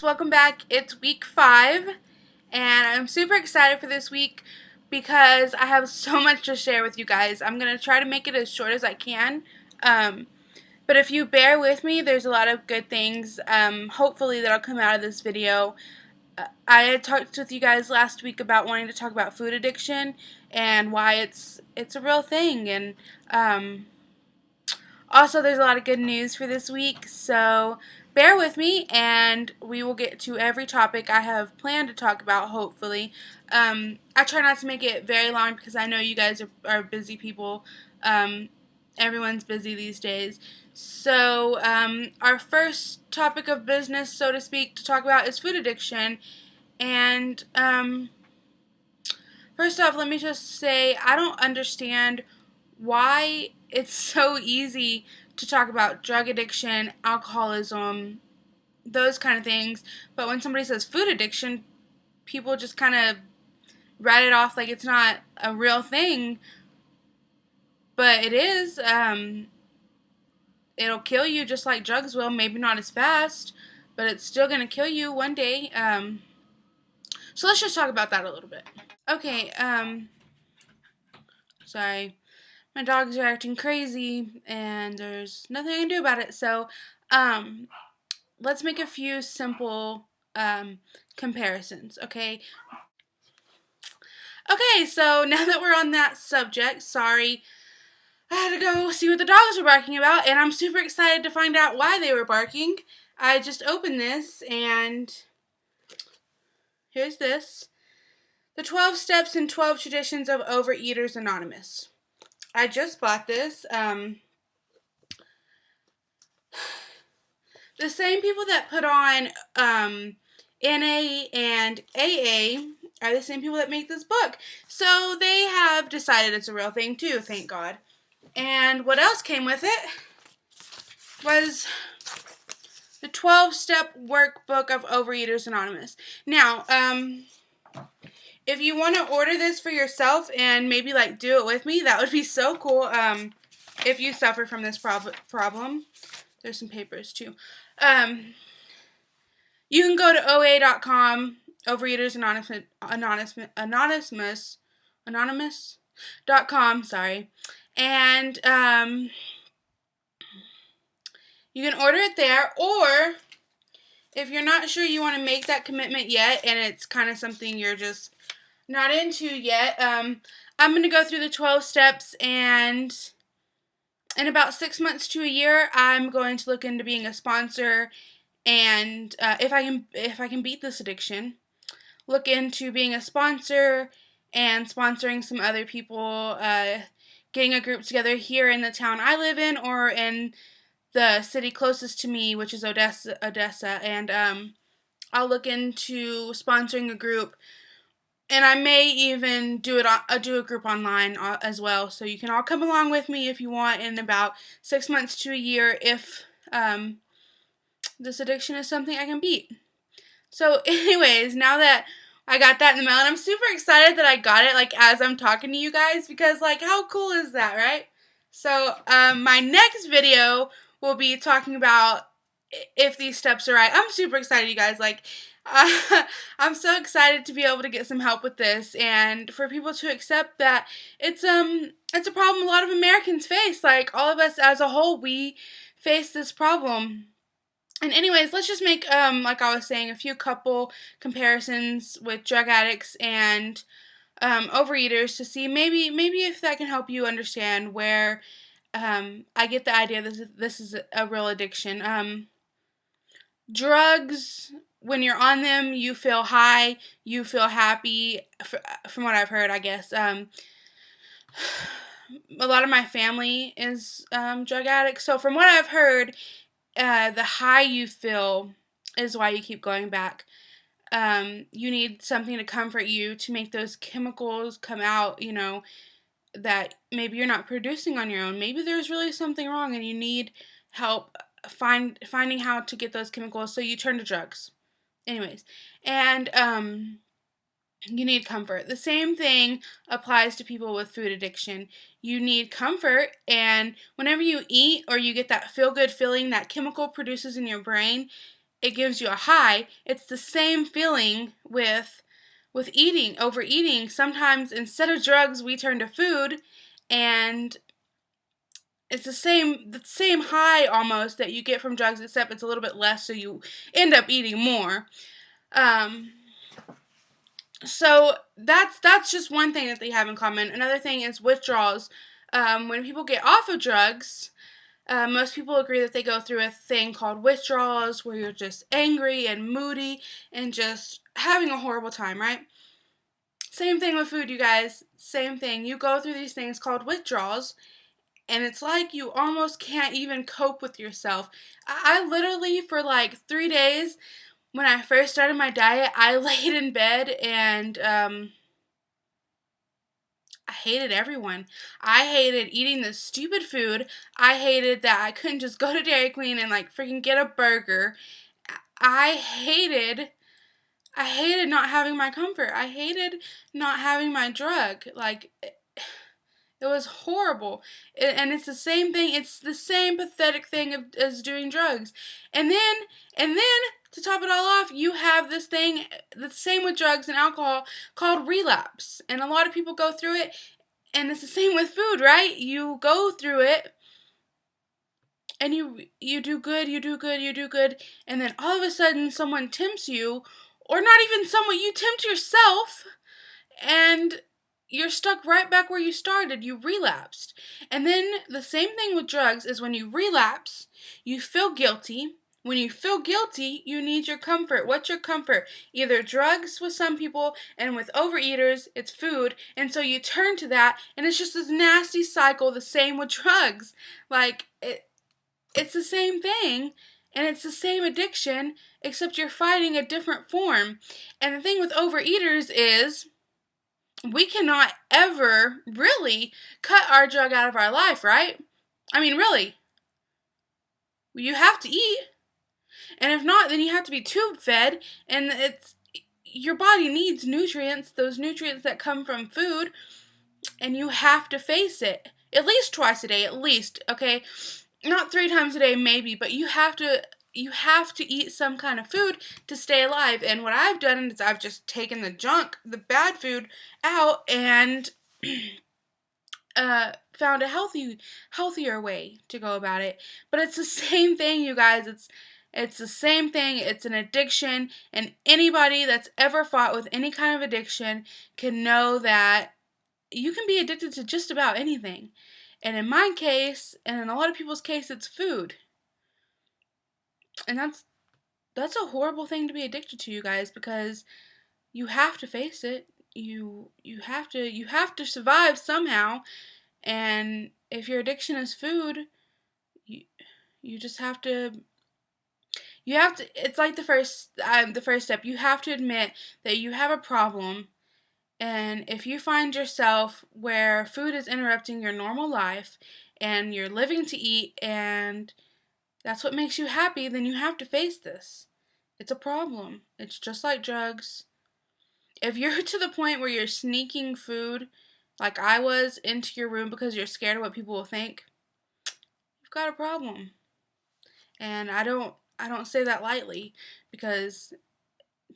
welcome back. It's week 5 and I'm super excited for this week because I have so much to share with you guys. I'm going to try to make it as short as I can, but if you bear with me, there's a lot of good things hopefully that'll come out of this video. I had talked with you guys last week about wanting to talk about food addiction and why it's a real thing, and also, there's a lot of good news for this week, so bear with me and we will get to every topic I have planned to talk about, hopefully. I try not to make it very long because I know you guys are busy people. Everyone's busy these days. So, our first topic of business, so to speak, to talk about is food addiction. And, first off, let me just say I don't understand why it's so easy to talk about drug addiction, alcoholism, those kind of things, but when somebody says food addiction, people just kind of write it off like it's not a real thing, but it is. It'll kill you just like drugs will, maybe not as fast, but it's still going to kill you one day. So let's just talk about that a little bit. Okay, sorry. My dogs are acting crazy, and there's nothing I can do about it. So, let's make a few simple comparisons, okay? Okay, so now that we're on that subject, sorry, I had to go see what the dogs were barking about, and I'm super excited to find out why they were barking. I just opened this, and here's this. The 12 Steps and 12 Traditions of Overeaters Anonymous. I just bought this. The same people that put on NA and AA are the same people that make this book. So they have decided it's a real thing too, thank God. And what else came with it was the 12-step workbook of Overeaters Anonymous. Now, if you want to order this for yourself and maybe like do it with me, that would be so cool. If you suffer from this problem. There's some papers too. You can go to OA.com, Overeaters Anonymous.com, sorry, and you can order it there, or if you're not sure you want to make that commitment yet, and it's kind of something you're just not into yet, I'm going to go through the 12 steps, and in about 6 months to a year, I'm going to look into being a sponsor, and if I can beat this addiction, look into being a sponsor and sponsoring some other people, getting a group together here in the town I live in or in the city closest to me, which is Odessa, and I'll look into sponsoring a group. And I may even do a group online as well, so you can all come along with me if you want in about 6 months to a year if this addiction is something I can beat. So anyways, now that I got that in the mail, and I'm super excited that I got it like as I'm talking to you guys, because like how cool is that, right? So my next video will be talking about if these steps are right. I'm super excited, you guys. Like, I'm so excited to be able to get some help with this, and for people to accept that it's a problem a lot of Americans face. Like, all of us as a whole, we face this problem. And anyways, let's just make, like I was saying, a few couple comparisons with drug addicts and overeaters to see maybe if that can help you understand where I get the idea that this is a real addiction. Drugs, when you're on them, you feel high, you feel happy, from what I've heard, I guess. A lot of my family is drug addicts, so from what I've heard, the high you feel is why you keep going back. You need something to comfort you to make those chemicals come out, you know, that maybe you're not producing on your own. Maybe there's really something wrong and you need help finding how to get those chemicals, so you turn to drugs. Anyways, and you need comfort. The same thing applies to people with food addiction. You need comfort, and whenever you eat or you get that feel-good feeling that chemical produces in your brain, it gives you a high. It's the same feeling with eating, overeating. Sometimes instead of drugs, we turn to food, and it's the same high almost that you get from drugs, except it's a little bit less, so you end up eating more. Um, so that's just one thing that they have in common. Another thing is withdrawals. When people get off of drugs, most people agree that they go through a thing called withdrawals, where you're just angry and moody and just having a horrible time, right? Same thing with food, you guys. Same thing. You go through these things called withdrawals, and it's like you almost can't even cope with yourself. I literally, for like 3 days, when I first started my diet, I laid in bed and I hated everyone. I hated eating this stupid food. I hated that I couldn't just go to Dairy Queen and like freaking get a burger. I hated not having my comfort. I hated not having my drug. Like, it was horrible. And it's the same thing. It's the same pathetic thing as doing drugs. And then, to top it all off, you have this thing, the same with drugs and alcohol, called relapse. And a lot of people go through it, and it's the same with food, right? You go through it, and you do good, and then all of a sudden someone tempts you, or not even someone, you tempt yourself, and you're stuck right back where you started. You relapsed. And then the same thing with drugs is when you relapse, you feel guilty. When you feel guilty, you need your comfort. What's your comfort? Either drugs with some people, and with overeaters, it's food. And so you turn to that, and it's just this nasty cycle, the same with drugs. Like, it's the same thing, and it's the same addiction, except you're fighting a different form. And the thing with overeaters is, we cannot ever really cut our drug out of our life, right? I mean, really. You have to eat. And if not, then you have to be tube fed. And your body needs nutrients, those nutrients that come from food. And you have to face it. At least twice a day, at least, okay? Not 3 times a day, maybe, but you have to eat some kind of food to stay alive. And what I've done is I've just taken the junk, the bad food, out, and found a healthier way to go about it. But it's the same thing, you guys. It's the same thing. It's an addiction, and anybody that's ever fought with any kind of addiction can know that you can be addicted to just about anything. And in my case, and in a lot of people's case, it's food. And that's a horrible thing to be addicted to, you guys, because you have to face it. You have to survive somehow. And if your addiction is food, you just have to. It's like the first step. You have to admit that you have a problem. And if you find yourself where food is interrupting your normal life, and you're living to eat, and that's what makes you happy, then you have to face this. It's a problem. It's just like drugs. If you're to the point where you're sneaking food, like I was, into your room because you're scared of what people will think, you've got a problem. And I don't say that lightly, because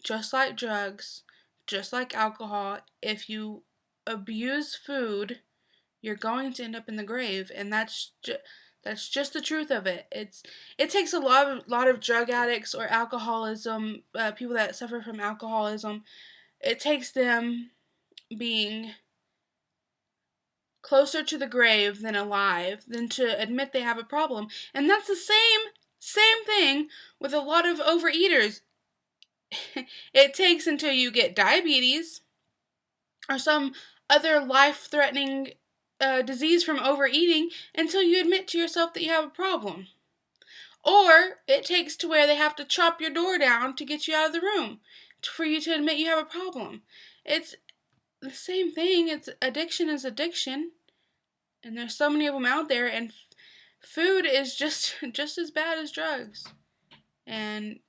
just like drugs, just like alcohol, if you abuse food, you're going to end up in the grave, and that's just the truth of it. It takes a lot of drug addicts or alcoholism, people that suffer from alcoholism. It takes them being closer to the grave than alive than to admit they have a problem. And that's the same thing with a lot of overeaters. It takes until you get diabetes or some other life-threatening disease from overeating until you admit to yourself that you have a problem. Or it takes to where they have to chop your door down to get you out of the room for you to admit you have a problem. It's the same thing. Addiction is addiction. And there's so many of them out there, and food is just as bad as drugs. And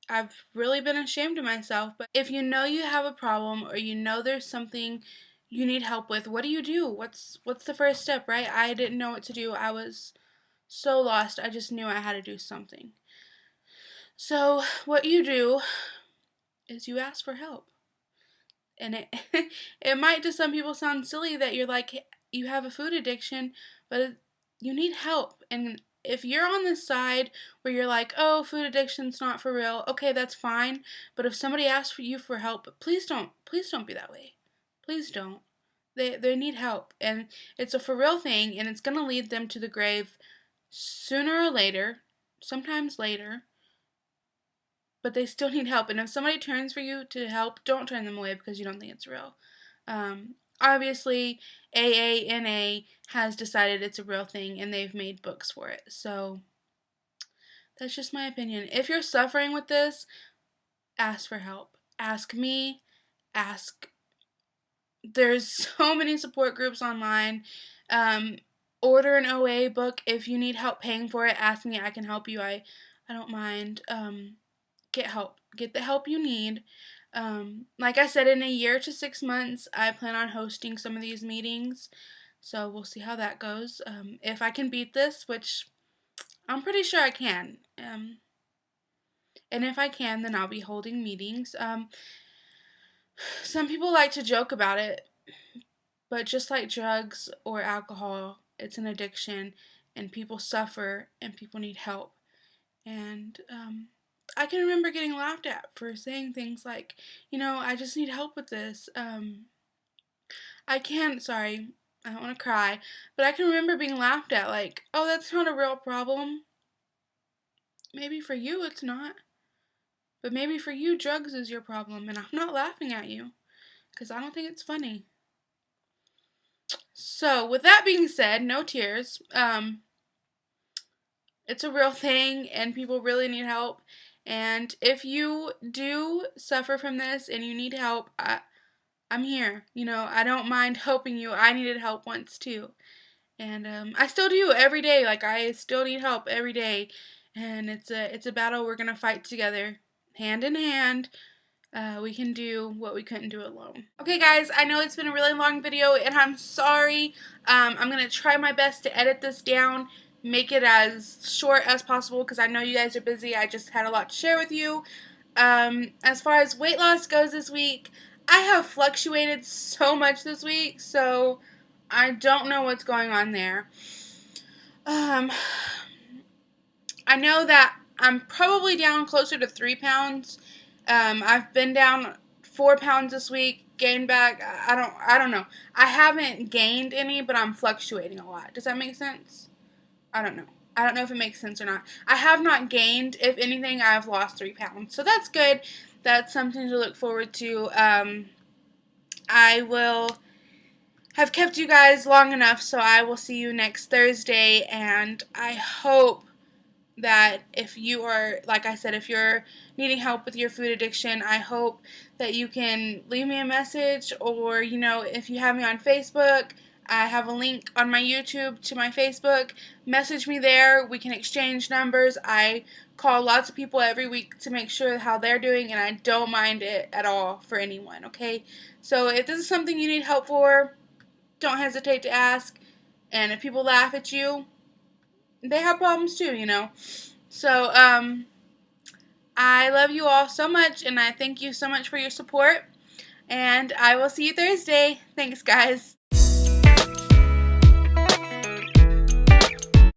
I've really been ashamed of myself. But if you know you have a problem, or you know there's something you need help with, what do? What's the first step, right? I didn't know what to do. I was so lost. I just knew I had to do something. So what you do is you ask for help. And it it might to some people sound silly that you're like you have a food addiction, but you need help. And if you're on the side where you're like, "Oh, food addiction's not for real." Okay, that's fine. But if somebody asks for you for help, please don't be that way. Please don't. They need help, and it's a for real thing, and it's going to lead them to the grave sooner or later, sometimes later, but they still need help. And if somebody turns for you to help, don't turn them away because you don't think it's real. Obviously, AANA has decided it's a real thing and they've made books for it. So that's just my opinion. If you're suffering with this, ask for help. Ask me. Ask. There's so many support groups online. Order an OA book. If you need help paying for it, ask me. I can help you. I don't mind. Get help. Get the help you need. Like I said, in a year to 6 months, I plan on hosting some of these meetings. So we'll see how that goes. If I can beat this, which I'm pretty sure I can. And if I can, then I'll be holding meetings. Some people like to joke about it, but just like drugs or alcohol, it's an addiction, and people suffer, and people need help. And I can remember getting laughed at for saying things like, I just need help with this. Sorry, I don't want to cry, but I can remember being laughed at like, oh, that's not a real problem. Maybe for you it's not, but maybe for you drugs is your problem, and I'm not laughing at you because I don't think it's funny. So, with that being said, no tears. It's a real thing, and people really need help. And if you do suffer from this and you need help, I'm here. I don't mind helping you. I needed help once too. And I still do every day. Like, I still need help every day. And it's a battle we're going to fight together, hand in hand. We can do what we couldn't do alone. Okay, guys, I know it's been a really long video, and I'm sorry. I'm going to try my best to edit this down, make it as short as possible, because I know you guys are busy. I just had a lot to share with you. As far as weight loss goes this week, I have fluctuated so much this week, so I don't know what's going on there. I know that I'm probably down closer to 3 pounds. I've been down 4 pounds this week, gained back. I don't know. I haven't gained any, but I'm fluctuating a lot. Does that make sense? I don't know. I don't know if it makes sense or not. I have not gained. If anything, I've lost 3 pounds. So that's good. That's something to look forward to. I will have kept you guys long enough, so I will see you next Thursday, and I hope that if you are, like I said, if you're needing help with your food addiction, I hope that you can leave me a message, or, if you have me on Facebook, I have a link on my YouTube to my Facebook. Message me there. We can exchange numbers. I call lots of people every week to make sure how they're doing, and I don't mind it at all for anyone, okay? So if this is something you need help for, don't hesitate to ask. And if people laugh at you, they have problems too, So, I love you all so much, and I thank you so much for your support. And I will see you Thursday. Thanks, guys.